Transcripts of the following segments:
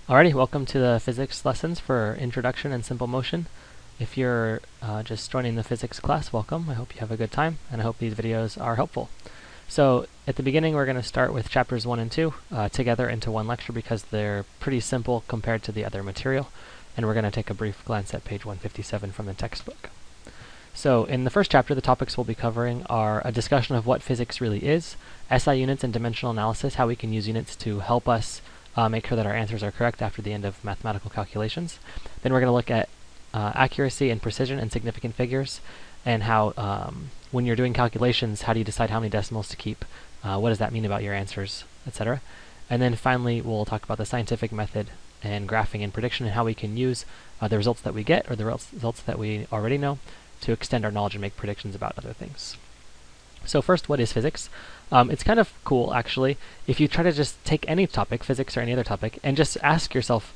Alrighty, welcome to the physics lessons for Introduction and Simple Motion. If you're just joining the physics class, welcome. I hope you have a good time, and I hope these videos are helpful. So at the beginning, we're going to start with chapters 1 and 2 together into one lecture because they're pretty simple compared to the other material, and we're going to take a brief glance at page 157 from the textbook. So in the first chapter, the topics we'll be covering are a discussion of what physics really is, SI units and dimensional analysis, how we can use units to help us make sure that our answers are correct after the end of mathematical calculations. Then we're going to look at accuracy and precision and significant figures, and how when you're doing calculations, how do you decide how many decimals to keep, what does that mean about your answers, etc. And then finally, we'll talk about the scientific method and graphing and prediction and how we can use the results that we get or the results that we already know to extend our knowledge and make predictions about other things. So first, what is physics? It's kind of cool, actually, if you try to just take any topic, physics or any other topic, and just ask yourself,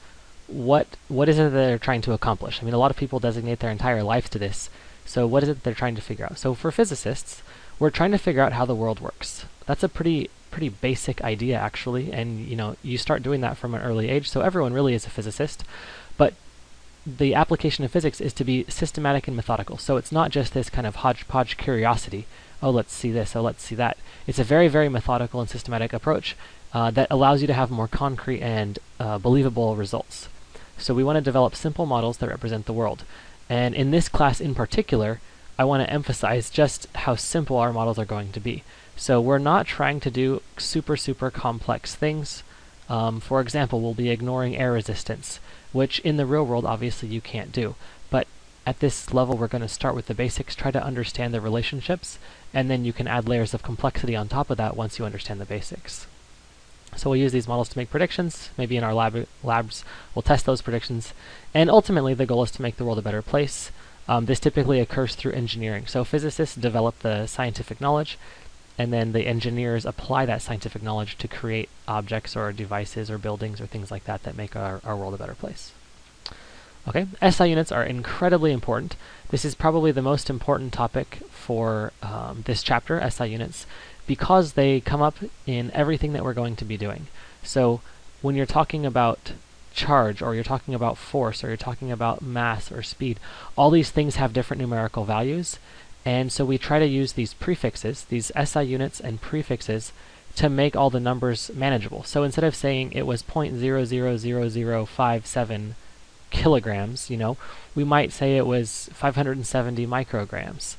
what is it that they're trying to accomplish? I mean, a lot of people designate their entire life to this, so what is it they're trying to figure out? So for physicists, we're trying to figure out how the world works. That's a pretty basic idea, actually, and you start doing that from an early age, so everyone really is a physicist. But the application of physics is to be systematic and methodical, so it's not just this kind of hodgepodge curiosity. Oh, let's see this, oh, let's see that. It's a very, very methodical and systematic approach that allows you to have more concrete and believable results. So we want to develop simple models that represent the world. And in this class in particular, I want to emphasize just how simple our models are going to be. So we're not trying to do super complex things. For example, we'll be ignoring air resistance, which in the real world, obviously, you can't do. But at this level, we're going to start with the basics, try to understand the relationships, and then you can add layers of complexity on top of that once you understand the basics. So we'll use these models to make predictions. Maybe in our labs, we'll test those predictions. And ultimately, the goal is to make the world a better place. This typically occurs through engineering. So physicists develop the scientific knowledge, and then the engineers apply that scientific knowledge to create objects or devices or buildings or things like that that make our world a better place. Okay, SI units are incredibly important. This is probably the most important topic for this chapter, SI units, because they come up in everything that we're going to be doing. So when you're talking about charge, or you're talking about force, or you're talking about mass or speed, all these things have different numerical values, and so we try to use these prefixes, these SI units and prefixes, to make all the numbers manageable. So instead of saying it was 0.000057 kilograms, we might say it was 570 micrograms.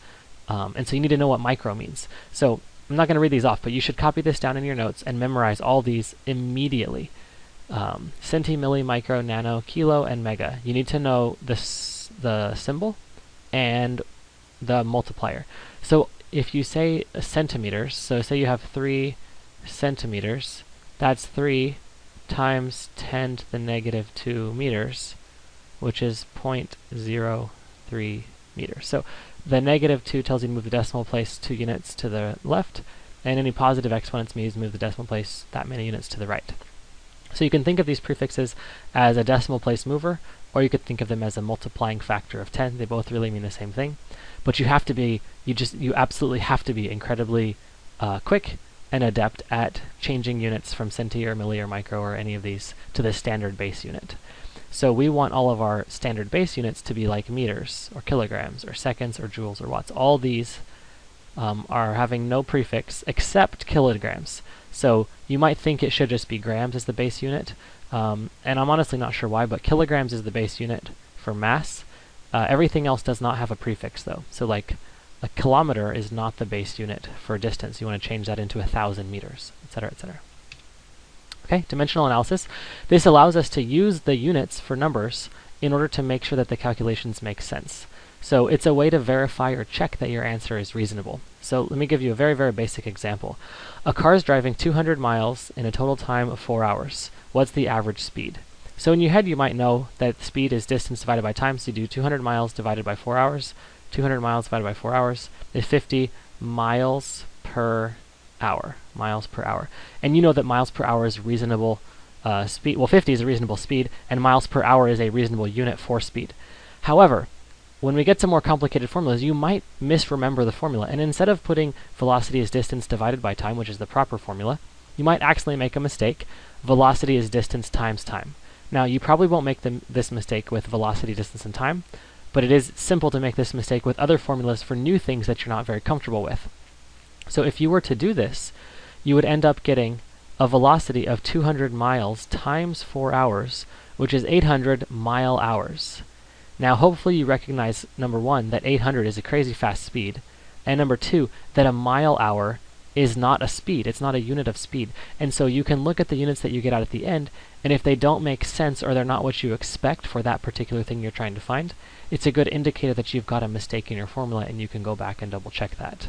And so you need to know what micro means. So I'm not going to read these off, but you should copy this down in your notes and memorize all these immediately. Centi, milli, micro, nano, kilo, and mega. You need to know the symbol and the multiplier. So if you say centimeters, so say you have 3 centimeters, that's 3 times 10 to the negative 2 meters, which is 0.03 meters. So the negative 2 tells you to move the decimal place 2 units to the left, and any positive exponents means move the decimal place that many units to the right. So you can think of these prefixes as a decimal place mover, or you could think of them as a multiplying factor of 10. They both really mean the same thing. But you have to be, you absolutely have to be incredibly quick and adept at changing units from centi or milli or micro or any of these to the standard base unit. So we want all of our standard base units to be like meters, or kilograms, or seconds, or joules, or watts. All these are having no prefix except kilograms. So you might think it should just be grams as the base unit, and I'm honestly not sure why, but kilograms is the base unit for mass. Everything else does not have a prefix, though. So like a kilometer is not the base unit for distance. You want to change that into 1,000 meters, etc., etc. Okay, dimensional analysis. This allows us to use the units for numbers in order to make sure that the calculations make sense. So it's a way to verify or check that your answer is reasonable. So let me give you a very, very basic example. A car is driving 200 miles in a total time of 4 hours. What's the average speed? So in your head, you might know that speed is distance divided by time, so you do 200 miles divided by 4 hours. 200 miles divided by 4 hours is 50 miles per hour. Miles per hour. And you know that miles per hour is reasonable speed. Well, 50 is a reasonable speed, and miles per hour is a reasonable unit for speed. However, when we get to more complicated formulas, you might misremember the formula, and instead of putting velocity as distance divided by time, which is the proper formula, you might accidentally make a mistake. Velocity is distance times time. Now, you probably won't make this mistake with velocity, distance, and time, but it is simple to make this mistake with other formulas for new things that you're not very comfortable with. So if you were to do this, you would end up getting a velocity of 200 miles times 4 hours, which is 800 mile-hours. Now, hopefully you recognize, number one, that 800 is a crazy fast speed, and number two, that a mile-hour is not a speed. It's not a unit of speed. And so you can look at the units that you get out at the end, and if they don't make sense or they're not what you expect for that particular thing you're trying to find, it's a good indicator that you've got a mistake in your formula, and you can go back and double check that.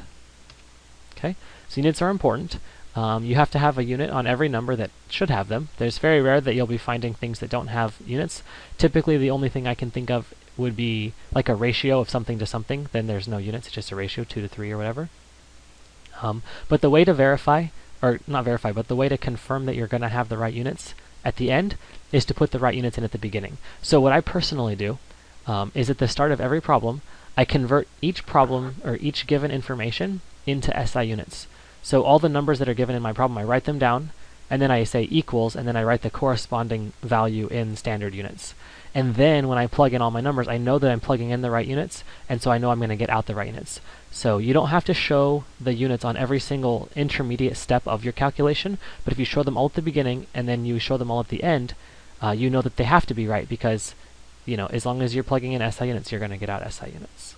Okay, so units are important. You have to have a unit on every number that should have them. There's very rare that you'll be finding things that don't have units. Typically, the only thing I can think of would be like a ratio of something to something. Then there's no units, it's just a ratio, 2 to 3 or whatever. But the way to verify, or not verify, but the way to confirm that you're going to have the right units at the end is to put the right units in at the beginning. So what I personally do is at the start of every problem, I convert each problem or each given information into SI units. So all the numbers that are given in my problem, I write them down, and then I say equals, and then I write the corresponding value in standard units. And then when I plug in all my numbers, I know that I'm plugging in the right units, and so I know I'm going to get out the right units. So you don't have to show the units on every single intermediate step of your calculation, but if you show them all at the beginning and then you show them all at the end, you know that they have to be right because, you know, as long as you're plugging in SI units, you're going to get out SI units.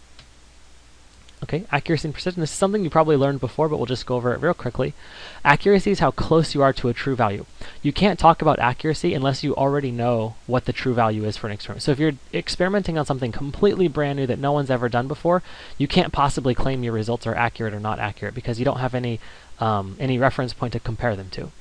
Okay, accuracy and precision. This is something you probably learned before, but we'll just go over it real quickly. Accuracy is how close you are to a true value. You can't talk about accuracy unless you already know what the true value is for an experiment. So if you're experimenting on something completely brand new that no one's ever done before, you can't possibly claim your results are accurate or not accurate because you don't have any reference point to compare them to.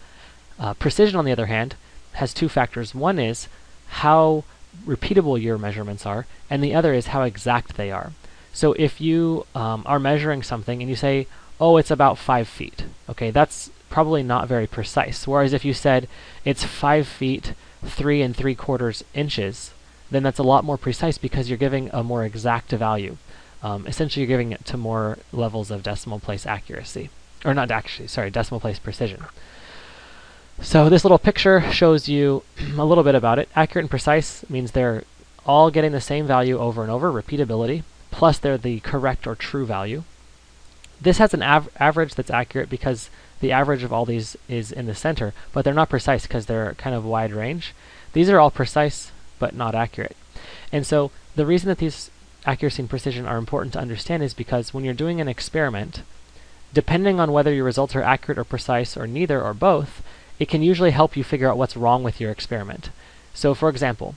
Precision, on the other hand, has two factors. One is how repeatable your measurements are, and the other is how exact they are. So if you are measuring something and you say, oh, it's about 5 feet, okay, that's probably not very precise. Whereas if you said it's 5 feet 3 3/4 inches, then that's a lot more precise because you're giving a more exact value. Essentially, you're giving it to more levels of decimal place accuracy. Or not accuracy, sorry, decimal place precision. So this little picture shows you a little bit about it. Accurate and precise means they're all getting the same value over and over, repeatability, plus they're the correct or true value. This has an average that's accurate because the average of all these is in the center, but they're not precise because they're kind of wide range. These are all precise, but not accurate. And so the reason that these accuracy and precision are important to understand is because when you're doing an experiment, depending on whether your results are accurate or precise or neither or both, it can usually help you figure out what's wrong with your experiment. So for example,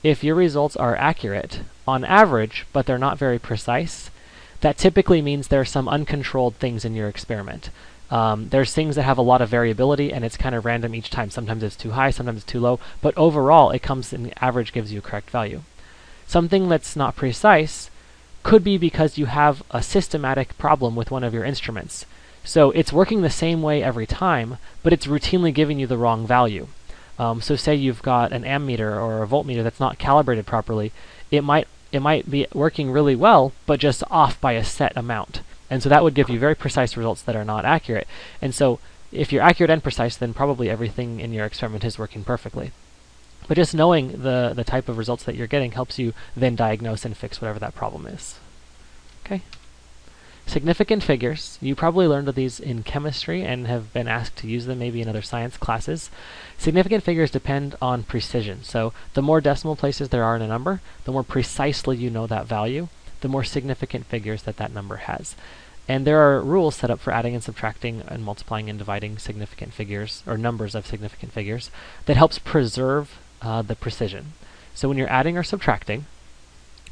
if your results are accurate on average, but they're not very precise, that typically means there are some uncontrolled things in your experiment. There's things that have a lot of variability and it's kind of random each time. Sometimes it's too high, sometimes it's too low, but overall it comes in the average gives you a correct value. Something that's not precise could be because you have a systematic problem with one of your instruments. So it's working the same way every time, but it's routinely giving you the wrong value. So say you've got an ammeter or a voltmeter that's not calibrated properly, it might be working really well, but just off by a set amount. And so that would give you very precise results that are not accurate. And so if you're accurate and precise, then probably everything in your experiment is working perfectly. But just knowing the type of results that you're getting helps you then diagnose and fix whatever that problem is. Okay. Significant figures. You probably learned of these in chemistry and have been asked to use them maybe in other science classes. Significant figures depend on precision. So the more decimal places there are in a number, the more precisely you know that value, the more significant figures that number has. And there are rules set up for adding and subtracting and multiplying and dividing significant figures, or numbers of significant figures, that helps preserve the precision. So when you're adding or subtracting,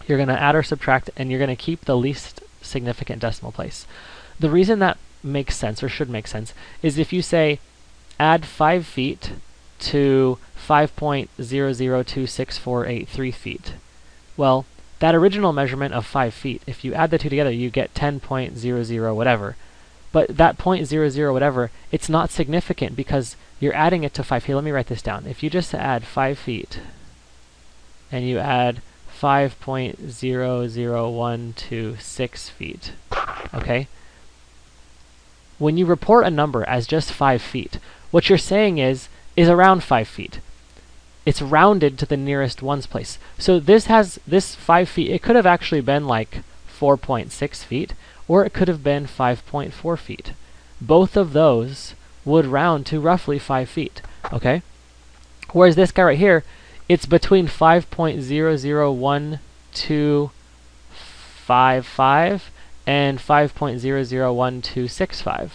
you're going to add or subtract and you're going to keep the least significant decimal place. The reason that makes sense, or should make sense, is if you say add 5 feet to 5.002648 feet. Well, that original measurement of 5 feet, if you add the two together, you get 10.00 whatever. But that 0.00 whatever, it's not significant because you're adding it to 5. Here, let me write this down. If you just add 5 feet and you add 5.00126 feet, okay? When you report a number as just 5 feet, what you're saying is around 5 feet. it's rounded to the nearest ones place. So this has this 5 feet. It could have actually been like 4.6 feet, or it could have been 5.4 feet. Both of those would round to roughly 5 feet, okay? Whereas this guy right here, it's between 5.001255 and 5.001265,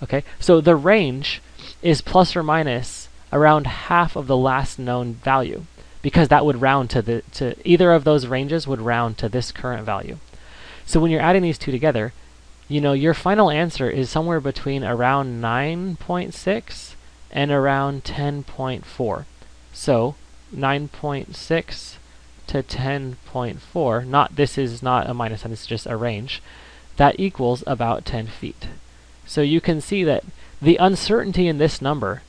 okay? So the range is plus or minus around half of the last known value, because that would round to either of those ranges would round to this current value. So when you're adding these two together, you know, your final answer is somewhere between around 9.6 and around 10.4. So 9.6 to 10.4, this is not a minus sign, this is just a range, that equals about 10 feet. So you can see that the uncertainty in this number,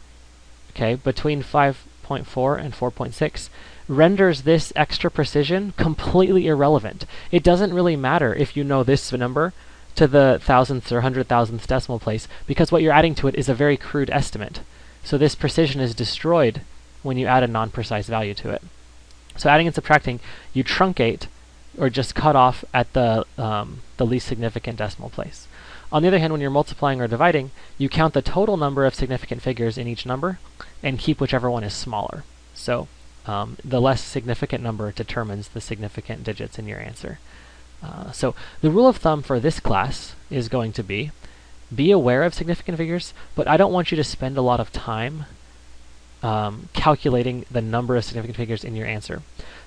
okay, between 5.4 and 4.6, renders this extra precision completely irrelevant. It doesn't really matter if you know this number to the thousandth or 100,000th decimal place, because what you're adding to it is a very crude estimate. So this precision is destroyed when you add a non-precise value to it. So adding and subtracting, you truncate or just cut off at the least significant decimal place. On the other hand, when you're multiplying or dividing, you count the total number of significant figures in each number and keep whichever one is smaller. So the less significant number determines the significant digits in your answer. So the rule of thumb for this class is going to be aware of significant figures, but I don't want you to spend a lot of time calculating the number of significant figures in your answer.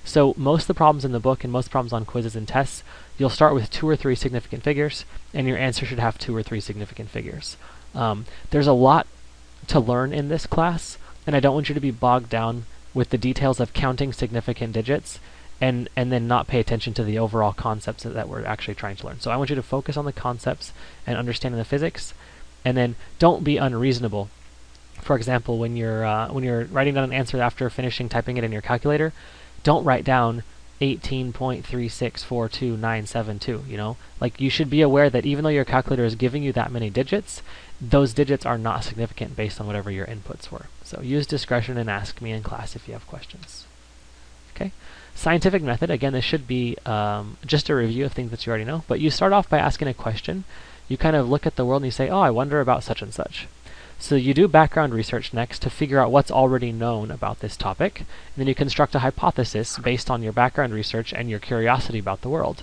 So most of the problems in the book and most problems on quizzes and tests, you'll start with 2 or 3 significant figures, and your answer should have 2 or 3 significant figures. There's a lot to learn in this class, and I don't want you to be bogged down with the details of counting significant digits and then not pay attention to the overall concepts that we're actually trying to learn. So I want you to focus on the concepts and understanding the physics, and then don't be unreasonable. For example, when you're writing down an answer after finishing typing it in your calculator, don't write down 18.3642972, you know? Like, you should be aware that even though your calculator is giving you that many digits, those digits are not significant based on whatever your inputs were. So use discretion and ask me in class if you have questions. Okay? Scientific method, again, this should be just a review of things that you already know, but you start off by asking a question. You kind of look at the world and you say, oh, I wonder about such and such. So you do background research next to figure out what's already known about this topic, and then you construct a hypothesis based on your background research and your curiosity about the world.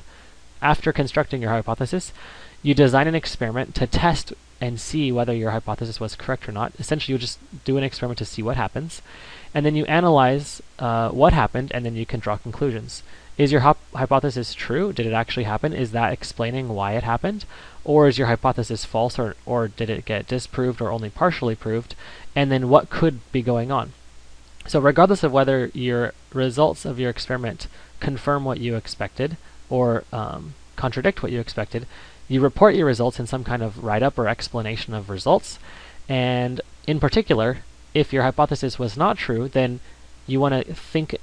After constructing your hypothesis, you design an experiment to test and see whether your hypothesis was correct or not. Essentially, you just do an experiment to see what happens, and then you analyze what happened, and then you can draw conclusions. Is your hypothesis true? Did it actually happen? Is that explaining why it happened? Or is your hypothesis false, or did it get disproved or only partially proved? And then what could be going on? So regardless of whether your results of your experiment confirm what you expected or contradict what you expected, you report your results in some kind of write-up or explanation of results. And in particular, if your hypothesis was not true, then you want to think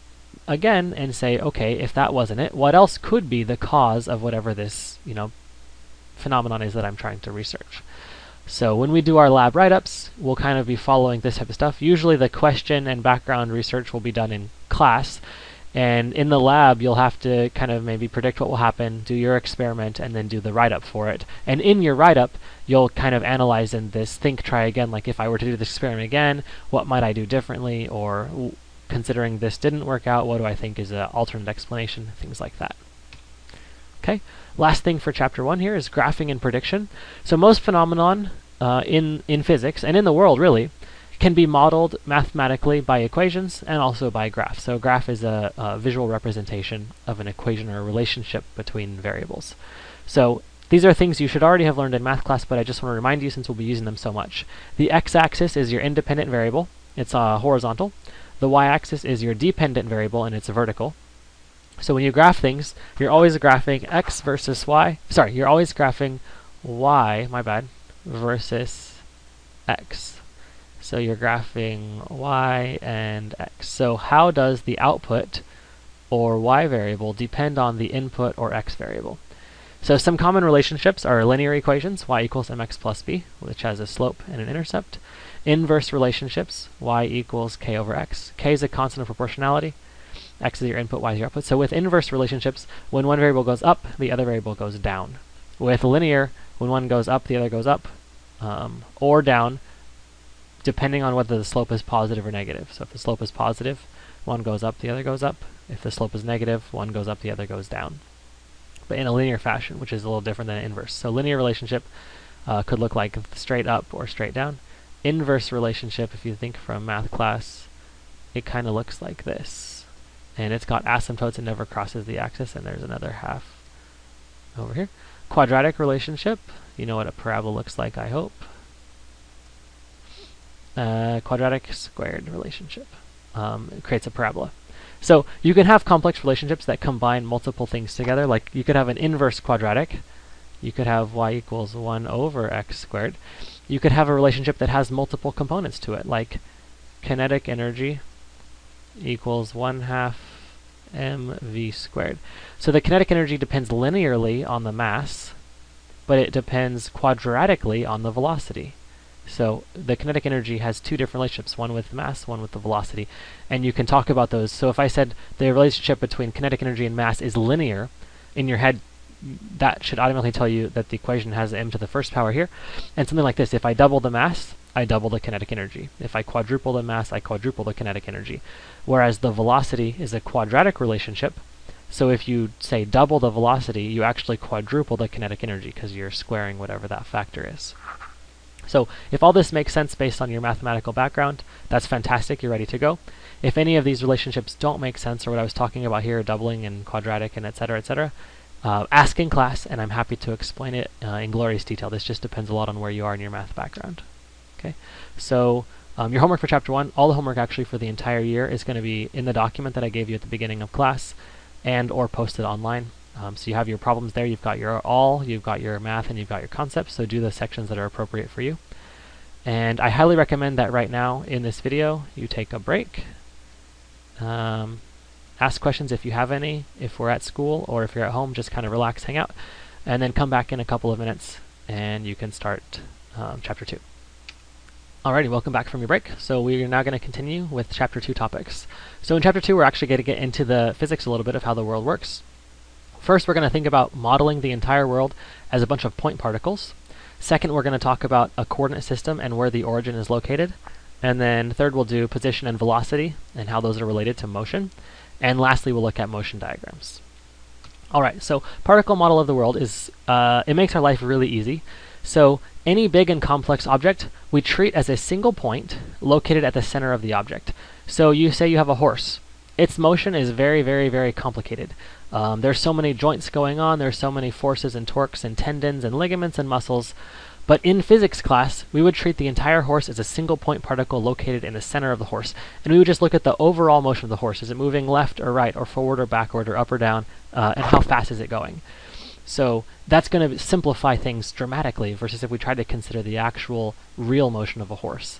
again and say, okay, if that wasn't it, what else could be the cause of whatever this, you know, phenomenon is that I'm trying to research? So when we do our lab write-ups, we'll kind of be following this type of stuff. Usually the question and background research will be done in class, and in the lab you'll have to kind of maybe predict what will happen, do your experiment, and then do the write-up for it. And in your write-up, you'll kind of analyze in this think, try again, like if I were to do this experiment again, what might I do differently, or considering this didn't work out, what do I think is an alternate explanation, things like that. Okay, last thing for chapter 1 here is graphing and prediction. So most phenomenon in physics, and in the world really, can be modeled mathematically by equations and also by graphs. So a graph is a visual representation of an equation or a relationship between variables. So these are things you should already have learned in math class, but I just want to remind you since we'll be using them so much. The x-axis is your independent variable. It's horizontal. The y-axis is your dependent variable, and it's vertical. So when you graph things, you're always graphing x versus y. Sorry, you're always graphing y, my bad, versus x. So you're graphing y and x. So how does the output or y variable depend on the input or x variable? So some common relationships are linear equations, y equals mx plus b, which has a slope and an intercept. inverse relationships, y equals k over x. K is a constant of proportionality. X is your input, y is your output. So with inverse relationships, when one variable goes up, the other variable goes down. With linear, when one goes up, the other goes up, or down, depending on whether the slope is positive or negative. So if the slope is positive, one goes up, the other goes up. If the slope is negative, one goes up, the other goes down. But in a linear fashion, which is a little different than an inverse. So linear relationship could look like straight up or straight down. Inverse relationship, if you think from math class, it kind of looks like this. And it's got asymptotes, it never crosses the axis, and there's another half over here. Quadratic relationship, you know what a parabola looks like, I hope. Quadratic squared relationship. It creates a parabola. So you can have complex relationships that combine multiple things together, like you could have an inverse quadratic. You could have y equals 1 over x squared. You could have a relationship that has multiple components to it, like kinetic energy equals 1/2 mv squared. So the kinetic energy depends linearly on the mass, but it depends quadratically on the velocity. So the kinetic energy has two different relationships, one with mass, one with the velocity. And you can talk about those. So if I said the relationship between kinetic energy and mass is linear, in your head, that should automatically tell you that the equation has m to the first power here. And something like this, if I double the mass, I double the kinetic energy. If I quadruple the mass, I quadruple the kinetic energy. Whereas the velocity is a quadratic relationship. So if you say double the velocity, you actually quadruple the kinetic energy because you're squaring whatever that factor is. So if all this makes sense based on your mathematical background, that's fantastic, you're ready to go. If any of these relationships don't make sense, or what I was talking about here, doubling and quadratic and etc., ask in class, and I'm happy to explain it in glorious detail. This just depends a lot on where you are in your math background. Okay, so your homework for Chapter 1, all the homework actually for the entire year is going to be in the document that I gave you at the beginning of class and or posted online. So you have your problems there, you've got your you've got your math, and you've got your concepts, so do the sections that are appropriate for you. And I highly recommend that right now in this video you take a break. Ask questions if you have any, if we're at school, or if you're at home, just kind of relax, hang out, and then come back in a couple of minutes and you can start Chapter 2. Alrighty, welcome back from your break. So we are now going to continue with Chapter 2 topics. So in Chapter 2 we're actually going to get into the physics a little bit of how the world works. First, we're going to think about modeling the entire world as a bunch of point particles. Second, we're going to talk about a coordinate system and where the origin is located. And then third, we'll do position and velocity and how those are related to motion. And lastly, we'll look at motion diagrams. Alright, so particle model of the world is, it makes our life really easy. So any big and complex object we treat as a single point located at the center of the object. So you say you have a horse. Its motion is very, very, very complicated. There's so many joints going on, there's so many forces and torques and tendons and ligaments and muscles. But in physics class, we would treat the entire horse as a single point particle located in the center of the horse. And we would just look at the overall motion of the horse. Is it moving left or right or forward or backward or up or down? And how fast is it going? So that's going to simplify things dramatically versus if we tried to consider the actual real motion of a horse.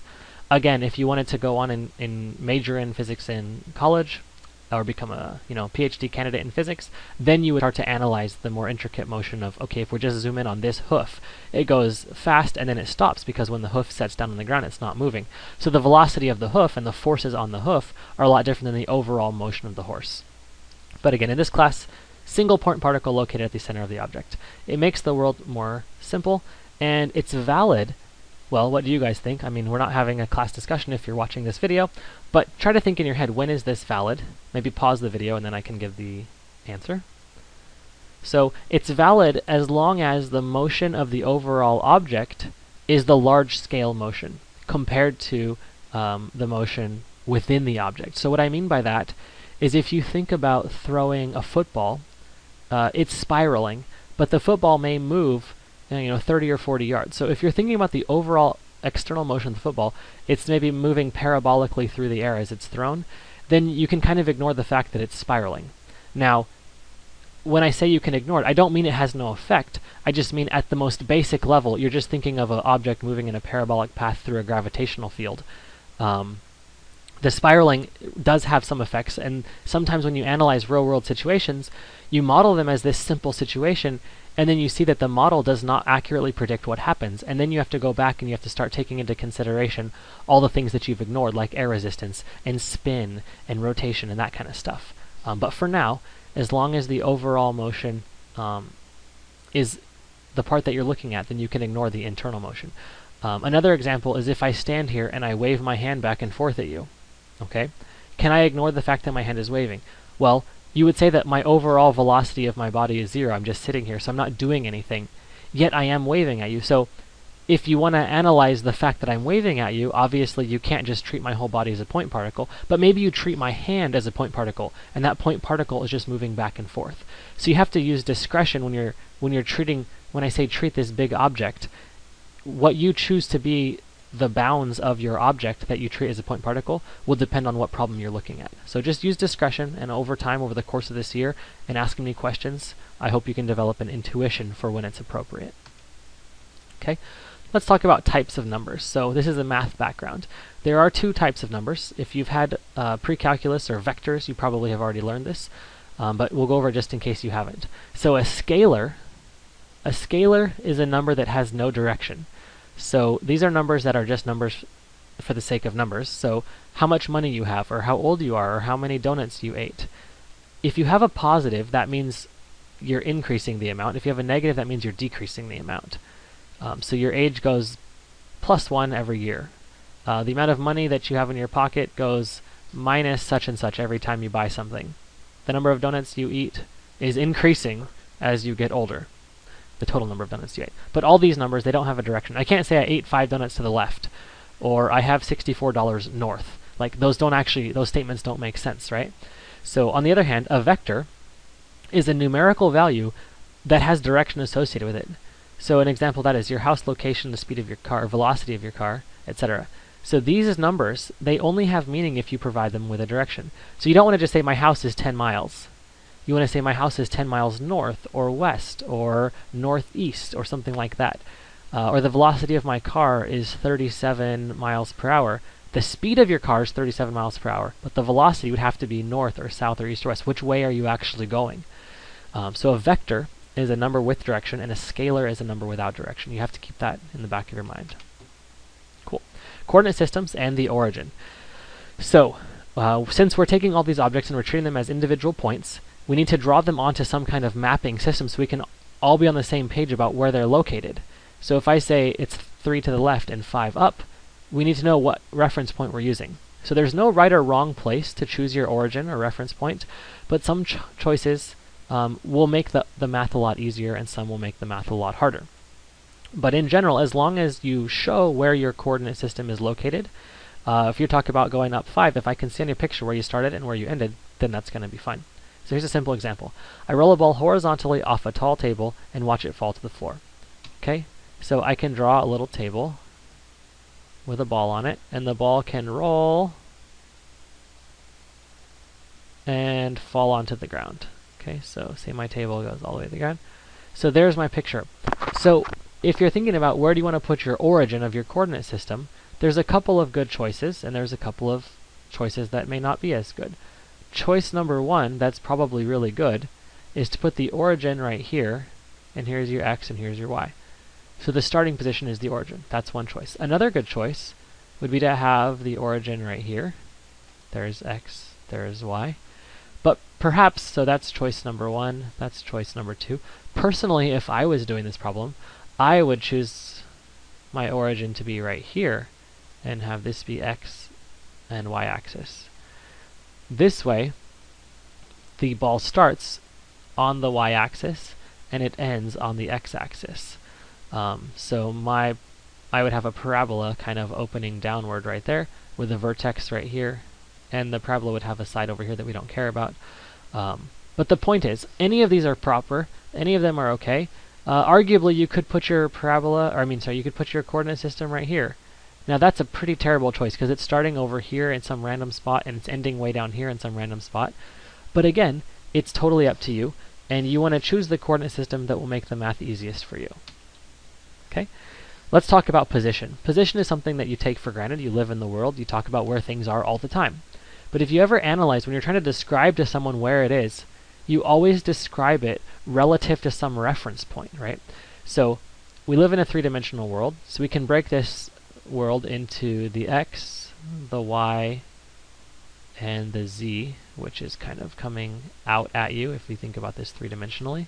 Again, if you wanted to go on and major in physics in college, or become a PhD candidate in physics, then you would start to analyze the more intricate motion of, okay, if we just zoom in on this hoof, it goes fast and then it stops because when the hoof sets down on the ground, it's not moving. So the velocity of the hoof and the forces on the hoof are a lot different than the overall motion of the horse. But again, in this class, single point particle located at the center of the object. It makes the world more simple, and it's valid. Well, what do you guys think? I mean, we're not having a class discussion if you're watching this video, but try to think in your head, when is this valid? Maybe pause the video and then I can give the answer. So it's valid as long as the motion of the overall object is the large scale motion compared to the motion within the object. So what I mean by that is if you think about throwing a football, it's spiraling, but the football may move 30 or 40 yards. So if you're thinking about the overall external motion of the football, it's maybe moving parabolically through the air as it's thrown, then you can kind of ignore the fact that it's spiraling. Now, when I say you can ignore it, I don't mean it has no effect. I just mean at the most basic level, you're just thinking of an object moving in a parabolic path through a gravitational field. The spiraling does have some effects, and sometimes when you analyze real-world situations, you model them as this simple situation, and then you see that the model does not accurately predict what happens, and then you have to go back and you have to start taking into consideration all the things that you've ignored, like air resistance and spin and rotation and that kind of stuff. But for now, as long as the overall motion is the part that you're looking at, then you can ignore the internal motion. Another example is if I stand here and I wave my hand back and forth at you. Okay? Can I ignore the fact that my hand is waving? Well, you would say that my overall velocity of my body is 0. I'm just sitting here, so I'm not doing anything. Yet I am waving at you. So if you want to analyze the fact that I'm waving at you, obviously you can't just treat my whole body as a point particle, but maybe you treat my hand as a point particle, and that point particle is just moving back and forth. So you have to use discretion when you're treating, when I say treat this big object, what you choose to be the bounds of your object that you treat as a point particle will depend on what problem you're looking at. So just use discretion, and over time, over the course of this year, and asking me questions, I hope you can develop an intuition for when it's appropriate. Okay, let's talk about types of numbers. So this is a math background. There are 2 types of numbers. If you've had pre-calculus or vectors, you probably have already learned this, but we'll go over it just in case you haven't. So a scalar is a number that has no direction. So these are numbers that are just numbers for the sake of numbers. So how much money you have, or how old you are, or how many donuts you ate. If you have a positive, that means you're increasing the amount. If you have a negative, that means you're decreasing the amount. So your age goes +1 every year. The amount of money that you have in your pocket goes minus such and such every time you buy something. The number of donuts you eat is increasing as you get older. The total number of donuts you ate. But all these numbers, they don't have a direction. I can't say I ate 5 donuts to the left, or I have $64 north. Like, those statements don't make sense, right? So on the other hand, a vector is a numerical value that has direction associated with it. So an example of that is your house location, the speed of your car, velocity of your car, etc. So these numbers, they only have meaning if you provide them with a direction. So you don't want to just say my house is 10 miles. You want to say my house is 10 miles north, or west, or northeast, or something like that. Or the velocity of my car is 37 miles per hour. The speed of your car is 37 miles per hour, but the velocity would have to be north, or south, or east, or west. Which way are you actually going? So a vector is a number with direction, and a scalar is a number without direction. You have to keep that in the back of your mind. Cool. Coordinate systems and the origin. So since we're taking all these objects and we're treating them as individual points, we need to draw them onto some kind of mapping system so we can all be on the same page about where they're located. So if I say it's 3 to the left and 5 up, we need to know what reference point we're using. So there's no right or wrong place to choose your origin or reference point, but some choices will make the math a lot easier, and some will make the math a lot harder. But in general, as long as you show where your coordinate system is located, if you're talking about going up 5, if I can see on your picture where you started and where you ended, then that's going to be fine. So here's a simple example. I roll a ball horizontally off a tall table and watch it fall to the floor. Okay, so I can draw a little table with a ball on it, and the ball can roll and fall onto the ground. Okay, so say my table goes all the way to the ground. So there's my picture. So if you're thinking about where do you want to put your origin of your coordinate system, there's a couple of good choices, and there's a couple of choices that may not be as good. Choice number 1, that's probably really good, is to put the origin right here, and here's your x and here's your y. So the starting position is the origin. That's one choice. Another good choice would be to have the origin right here. There's x, there's y. But perhaps, so that's choice number 1, that's choice number 2. Personally, if I was doing this problem, I would choose my origin to be right here, and have this be x and y axis. This way, the ball starts on the y-axis and it ends on the x-axis. So I would have a parabola kind of opening downward right there with a vertex right here, and the parabola would have a side over here that we don't care about. But the point is, any of these are proper, any of them are okay. Arguably, you could put your you could put your coordinate system right here. Now that's a pretty terrible choice because it's starting over here in some random spot and it's ending way down here in some random spot. But again, it's totally up to you, and you want to choose the coordinate system that will make the math easiest for you. Okay? Let's talk about position. Position is something that you take for granted. You live in the world, you talk about where things are all the time. But if you ever analyze, when you're trying to describe to someone where it is, you always describe it relative to some reference point, right? So we live in a three-dimensional world, so we can break this world into the x, the y, and the z, which is kind of coming out at you if we think about this three-dimensionally.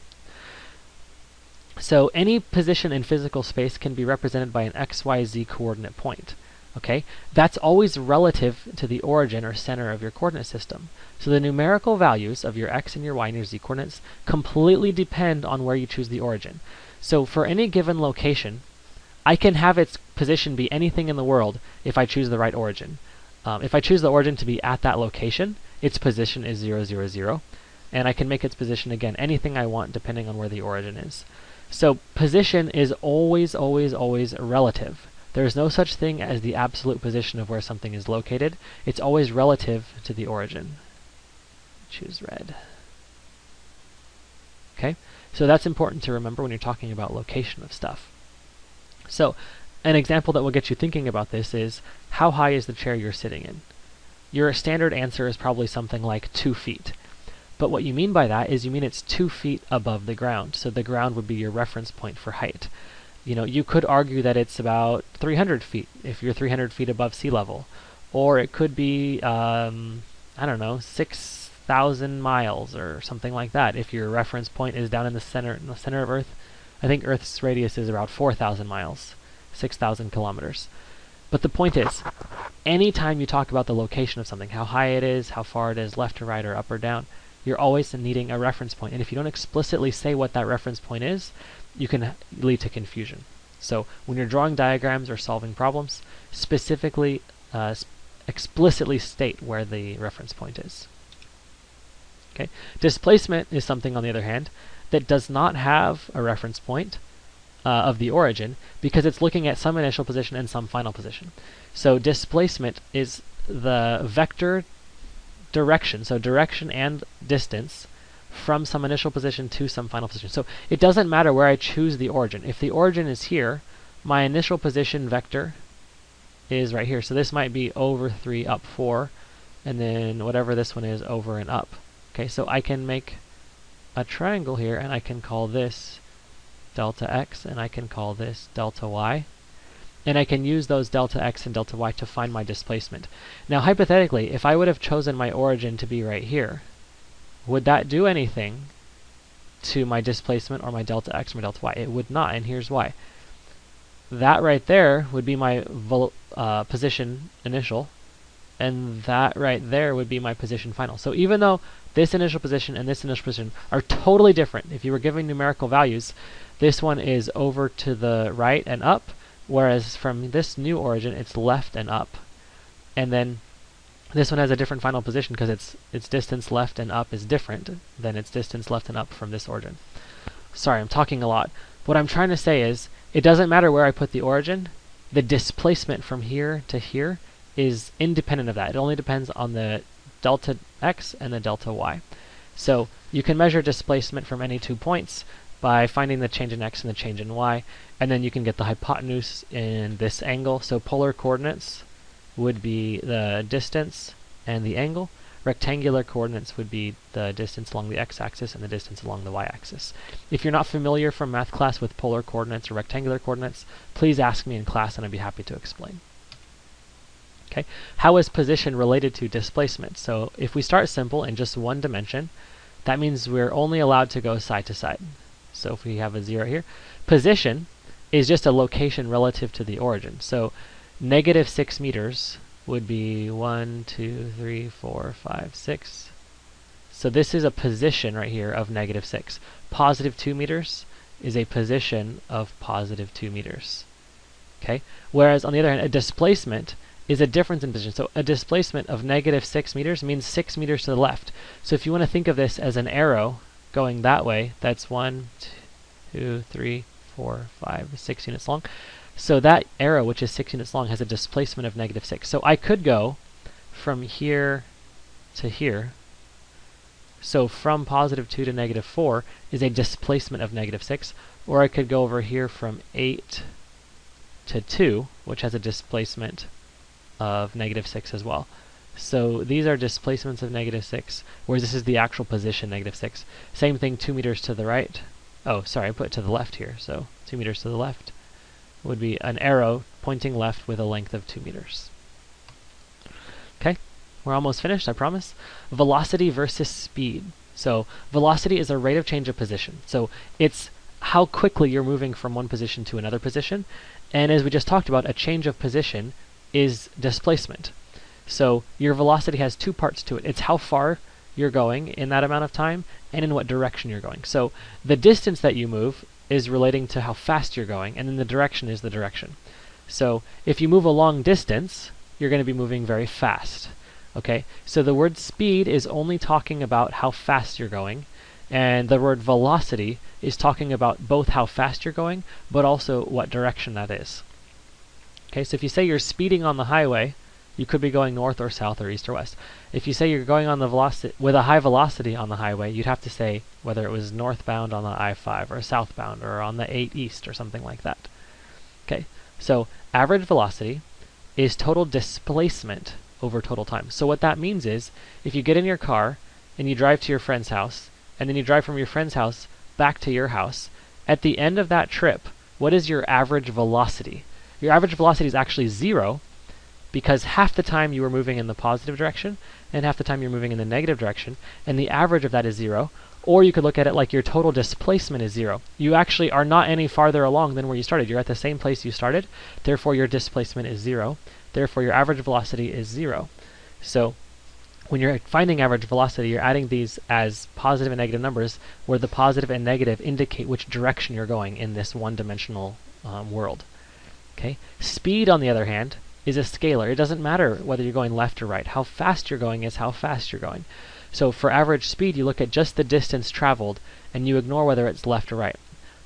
So any position in physical space can be represented by an x, y, z coordinate point. Okay, that's always relative to the origin or center of your coordinate system. So the numerical values of your x and your y and your z coordinates completely depend on where you choose the origin. So for any given location, I can have its position be anything in the world if I choose the right origin. If I choose the origin to be at that location, its position is 0, 0, 0. And I can make its position, again, anything I want depending on where the origin is. So position is always, always, always relative. There is no such thing as the absolute position of where something is located. It's always relative to the origin. Choose red. Okay, so that's important to remember when you're talking about location of stuff. So an example that will get you thinking about this is, how high is the chair you're sitting in? Your standard answer is probably something like 2 feet. But what you mean by that is you mean it's 2 feet above the ground. So the ground would be your reference point for height. You know, you could argue that it's about 300 feet if you're 300 feet above sea level. Or it could be, I don't know, 6,000 miles or something like that if your reference point is down in the center of Earth. I think Earth's radius is about 4,000 miles, 6,000 kilometers. But the point is, anytime you talk about the location of something, how high it is, how far it is, left or right or up or down, you're always needing a reference point. And if you don't explicitly say what that reference point is, you can lead to confusion. So when you're drawing diagrams or solving problems, specifically, explicitly state where the reference point is. Okay. Displacement is something, on the other hand, that does not have a reference point of the origin because it's looking at some initial position and some final position. So displacement is the vector direction, so direction and distance from some initial position to some final position. So it doesn't matter where I choose the origin. If the origin is here, my initial position vector is right here. So this might be over 3, up 4, and then whatever this one is, over and up. Okay, so I can make a triangle here, and I can call this delta x, and I can call this delta y. And I can use those delta x and delta y to find my displacement. Now, hypothetically, if I would have chosen my origin to be right here, would that do anything to my displacement or my delta x or my delta y? It would not, and here's why. That right there would be my position initial, and that right there would be my position final. So even though this initial position and this initial position are totally different, if you were giving numerical values, this one is over to the right and up, whereas from this new origin, it's left and up. And then this one has a different final position because its distance left and up is different than its distance left and up from this origin. Sorry, I'm talking a lot. What I'm trying to say is, it doesn't matter where I put the origin, the displacement from here to here is independent of that. It only depends on the delta x and the delta y. So you can measure displacement from any 2 points by finding the change in x and the change in y, and then you can get the hypotenuse in this angle. So polar coordinates would be the distance and the angle. Rectangular coordinates would be the distance along the x-axis and the distance along the y-axis. If you're not familiar from math class with polar coordinates or rectangular coordinates, please ask me in class and I'd be happy to explain. Okay, how is position related to displacement? So if we start simple in just one dimension, that means we're only allowed to go side to side. So if we have a 0 here, position is just a location relative to the origin. So negative 6 meters would be 1, 2, 3, 4, 5, 6. So this is a position right here of negative 6. Positive 2 meters is a position of positive 2 meters. Okay? Whereas on the other hand, a displacement is a difference in position. So a displacement of negative 6 meters means 6 meters to the left. So if you want to think of this as an arrow going that way, that's 1, 2, 3, 4, 5, 6 units long. So that arrow, which is 6 units long, has a displacement of negative 6. So I could go from here to here. So from positive 2 to negative 4 is a displacement of negative 6. Or I could go over here from 8 to 2, which has a displacement of negative 6 as well. So these are displacements of -6, whereas this is the actual position, -6. Same thing, 2 meters to the right. Oh, sorry, I put to the left here. So 2 meters to the left would be an arrow pointing left with a length of 2 meters. Okay, we're almost finished, I promise. Velocity versus speed. So velocity is a rate of change of position. So it's how quickly you're moving from one position to another position. And as we just talked about, a change of position is displacement. So your velocity has two parts to it. It's how far you're going in that amount of time and in what direction you're going. So the distance that you move is relating to how fast you're going, and then the direction is the direction. So if you move a long distance, you're going to be moving very fast. Okay, so the word speed is only talking about how fast you're going, and the word velocity is talking about both how fast you're going, but also what direction that is. Okay, so if you say you're speeding on the highway, you could be going north or south or east or west. If you say you're going on the velocity with a high velocity on the highway, you'd have to say whether it was northbound on the I-5 or southbound or on the 8 east or something like that. Okay, so average velocity is total displacement over total time. So what that means is if you get in your car and you drive to your friend's house, and then you drive from your friend's house back to your house, at the end of that trip, what is your average velocity? Your average velocity is actually 0, because half the time you were moving in the positive direction and half the time you're moving in the negative direction, and the average of that is 0. Or you could look at it like your total displacement is 0. You actually are not any farther along than where you started. You're at the same place you started, therefore your displacement is 0. Therefore your average velocity is 0. So when you're finding average velocity, you're adding these as positive and negative numbers, where the positive and negative indicate which direction you're going in this one-dimensional world. Okay. Speed, on the other hand, is a scalar. It doesn't matter whether you're going left or right. How fast you're going is how fast you're going. So for average speed, you look at just the distance traveled, and you ignore whether it's left or right.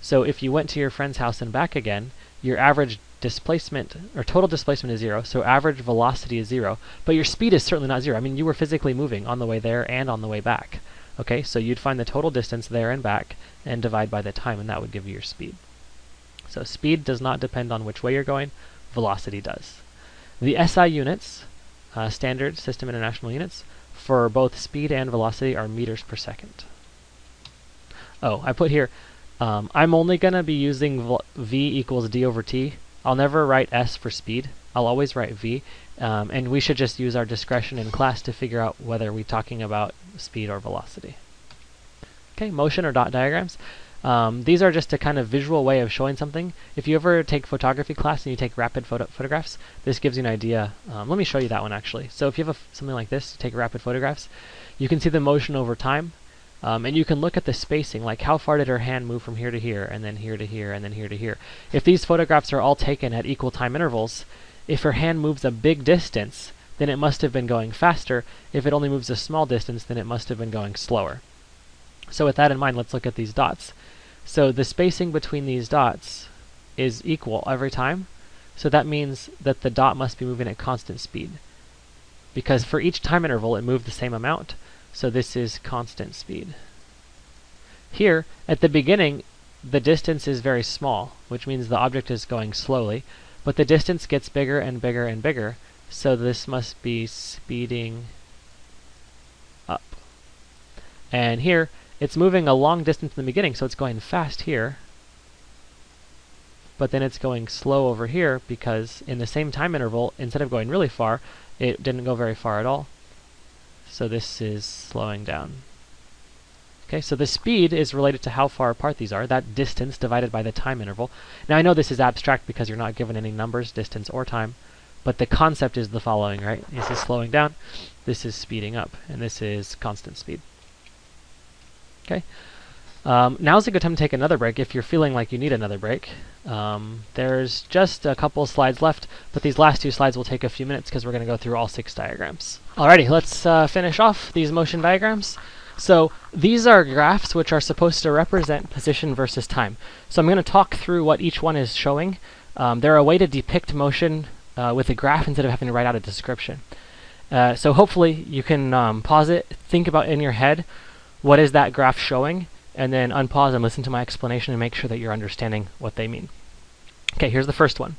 So if you went to your friend's house and back again, your average displacement, or total displacement, is 0, so average velocity is 0, but your speed is certainly not 0. I mean, you were physically moving on the way there and on the way back. Okay, so you'd find the total distance there and back, and divide by the time, and that would give you your speed. So speed does not depend on which way you're going, velocity does. The SI units, standard system international units, for both speed and velocity are meters per second. Oh, I put here, I'm only going to be using v equals d over t. I'll never write s for speed. I'll always write v, and we should just use our discretion in class to figure out whether we're talking about speed or velocity. Okay, motion or dot diagrams. These are just a kind of visual way of showing something. If you ever take photography class and you take rapid photographs, this gives you an idea. Let me show you that one actually. So if you have something like this, you take rapid photographs, you can see the motion over time, and you can look at the spacing, like how far did her hand move from here to here, and then here to here, and then here to here. If these photographs are all taken at equal time intervals, if her hand moves a big distance, then it must have been going faster. If it only moves a small distance, then it must have been going slower. So with that in mind, let's look at these dots. So the spacing between these dots is equal every time. So that means that the dot must be moving at constant speed, because for each time interval it moved the same amount. So this is constant speed. Here, at the beginning, the distance is very small, which means the object is going slowly, but the distance gets bigger and bigger and bigger, so this must be speeding up. And here, it's moving a long distance in the beginning, so it's going fast here, but then it's going slow over here, because in the same time interval, instead of going really far, it didn't go very far at all. So this is slowing down. Okay, so the speed is related to how far apart these are, that distance divided by the time interval. Now I know this is abstract because you're not given any numbers, distance, or time, but the concept is the following, right? This is slowing down, this is speeding up, and this is constant speed. Okay, now's a good time to take another break if you're feeling like you need another break. There's just a couple slides left, but these last two slides will take a few minutes because we're going to go through all 6 diagrams. Alrighty, let's finish off these motion diagrams. So these are graphs which are supposed to represent position versus time. So I'm going to talk through what each one is showing. They're a way to depict motion with a graph instead of having to write out a description. So hopefully you can pause it, think about in your head, what is that graph showing, and then unpause and listen to my explanation and make sure that you're understanding what they mean. Okay, here's the first one.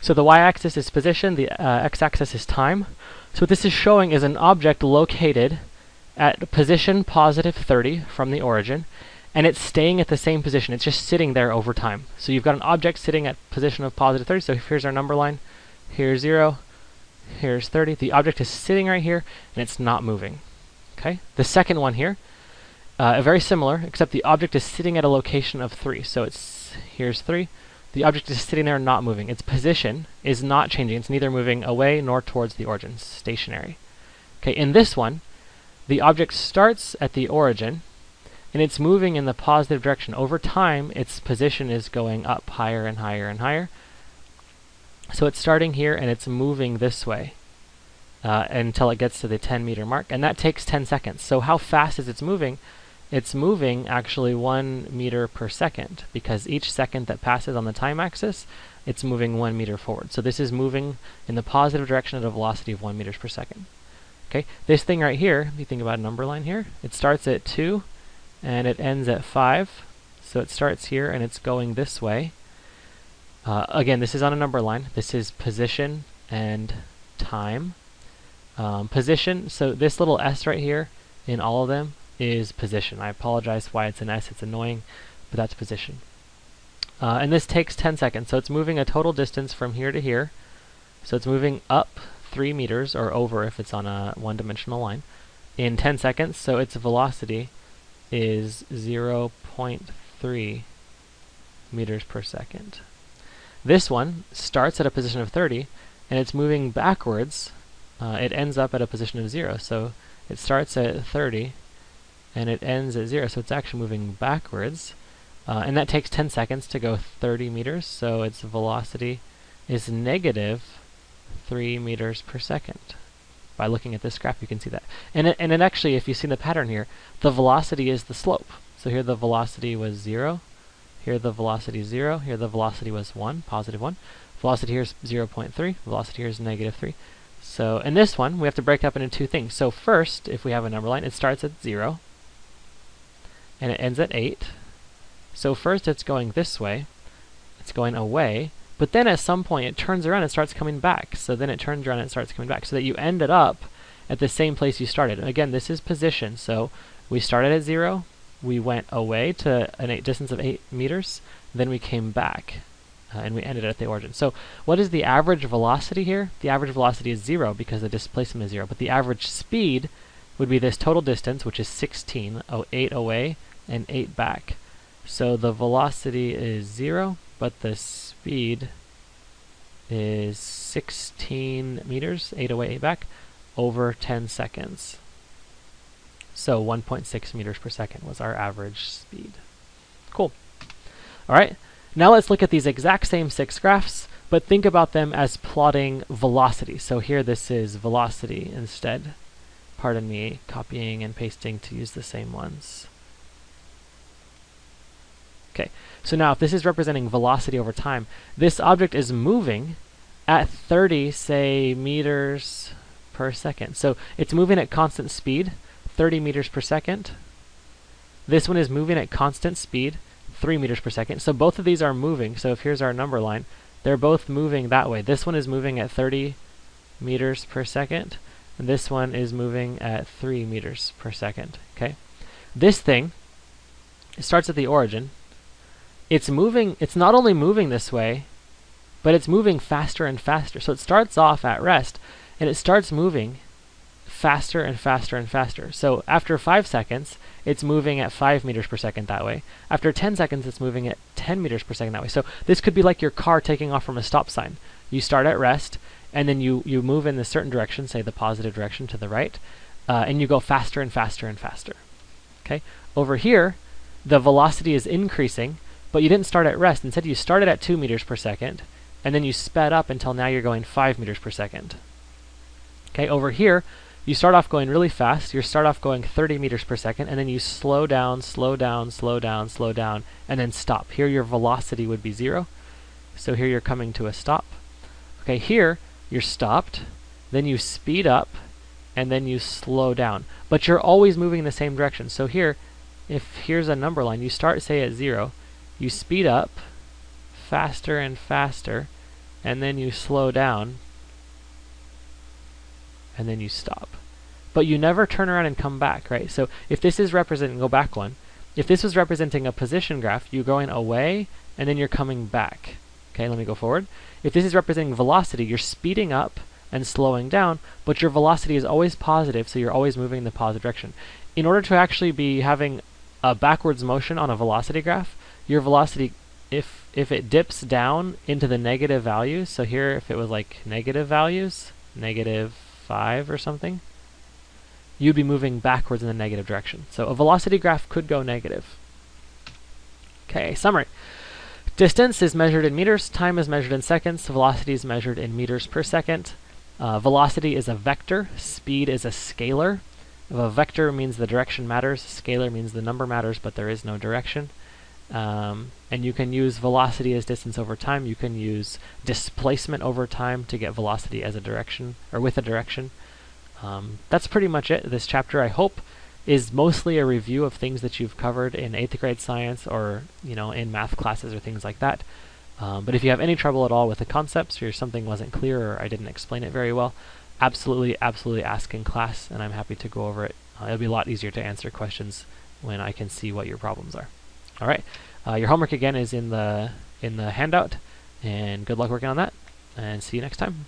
So the y-axis is position, the x-axis is time. So what this is showing is an object located at position positive 30 from the origin, and it's staying at the same position. It's just sitting there over time. So you've got an object sitting at position of positive 30. So here's our number line. Here's 0. Here's 30. The object is sitting right here, and it's not moving. Okay. The second one here, very similar, except the object is sitting at a location of 3. So here's 3. The object is sitting there, not moving. Its position is not changing. It's neither moving away nor towards the origin. It's stationary. Okay. In this one, the object starts at the origin, and it's moving in the positive direction. Over time, its position is going up higher and higher and higher. So it's starting here, and it's moving this way until it gets to the 10-meter mark, and that takes 10 seconds. So how fast is it moving? It's moving actually 1 meter per second, because each second that passes on the time axis, it's moving 1 meter forward. So this is moving in the positive direction at a velocity of 1 meters per second. Okay, this thing right here, if you think about a number line here, it starts at 2 and it ends at 5. So it starts here and it's going this way. Again, this is on a number line. This is position and time. Position, so this little s right here in all of them is position. I apologize why it's an s, it's annoying, but that's position. And this takes 10 seconds, so it's moving a total distance from here to here. So it's moving up 3 meters, or over if it's on a one-dimensional line, in 10 seconds, so its velocity is 0.3 meters per second. This one starts at a position of 30, and it's moving backwards. It ends up at a position of 0, so it starts at 30, and it ends at 0, so it's actually moving backwards. And that takes 10 seconds to go 30 meters, so its velocity is negative 3 meters per second. By looking at this graph, you can see that. And it actually, if you see the pattern here, the velocity is the slope. So here the velocity was 0, here the velocity is 0, here the velocity was 1, positive 1. Velocity here is 0.3, velocity here is negative 3. So in this one, we have to break up into two things. So first, if we have a number line, it starts at 0, and it ends at 8. So first it's going this way, it's going away, but then at some point it turns around and starts coming back. So then it turns around and starts coming back, so that you ended up at the same place you started. And again, this is position, so we started at 0, we went away to a distance of 8 meters, then we came back, and we ended at the origin. So what is the average velocity here? The average velocity is 0 because the displacement is 0, but the average speed would be this total distance, which is 16, 8 away and 8 back. So the velocity is 0, but the speed is 16 meters, 8 away, 8 back, over 10 seconds. So 1.6 meters per second was our average speed. Cool. All right, now let's look at these exact same 6 graphs, but think about them as plotting velocity. So here this is velocity instead. Pardon me, copying and pasting to use the same ones. Okay, so now if this is representing velocity over time, this object is moving at 30, say, meters per second. So it's moving at constant speed, 30 meters per second. This one is moving at constant speed, 3 meters per second. So both of these are moving. So if here's our number line, they're both moving that way. This one is moving at 30 meters per second, and this one is moving at 3 meters per second. Okay, this thing, it starts at the origin. It's moving, it's not only moving this way, but it's moving faster and faster. So it starts off at rest, and it starts moving faster and faster and faster. So after 5 seconds, it's moving at 5 meters per second that way. After 10 seconds, it's moving at 10 meters per second that way. So this could be like your car taking off from a stop sign. You start at rest, and then you move in a certain direction, say the positive direction to the right, and you go faster and faster and faster. Okay? Over here, the velocity is increasing, but you didn't start at rest. Instead, you started at 2 meters per second, and then you sped up until now you're going 5 meters per second. Okay, over here, you start off going really fast. You start off going 30 meters per second, and then you slow down, slow down, slow down, slow down, and then stop. Here, your velocity would be 0. So here you're coming to a stop. Okay, here, you're stopped, then you speed up, and then you slow down. But you're always moving in the same direction. So here, if here's a number line, you start, say, at 0, you speed up faster and faster, and then you slow down, and then you stop. But you never turn around and come back, right? So if this is representing, go back one, if this was representing a position graph, you're going away, and then you're coming back. Okay, let me go forward. If this is representing velocity, you're speeding up and slowing down, but your velocity is always positive, so you're always moving in the positive direction. In order to actually be having a backwards motion on a velocity graph, your velocity, if it dips down into the negative values, so here if it was like negative values, -5 or something, you'd be moving backwards in the negative direction. So a velocity graph could go negative. Okay, summary. Distance is measured in meters, time is measured in seconds, velocity is measured in meters per second. Velocity is a vector, speed is a scalar. A vector means the direction matters, scalar means the number matters, but there is no direction. And you can use velocity as distance over time. You can use displacement over time to get velocity as a direction, or with a direction. That's pretty much it. This chapter, I hope, is mostly a review of things that you've covered in 8th grade science or in math classes or things like that. But if you have any trouble at all with the concepts, or something wasn't clear or I didn't explain it very well, absolutely ask in class, and I'm happy to go over it. It'll be a lot easier to answer questions when I can see what your problems are. All right, your homework again is in the handout, and good luck working on that, and see you next time.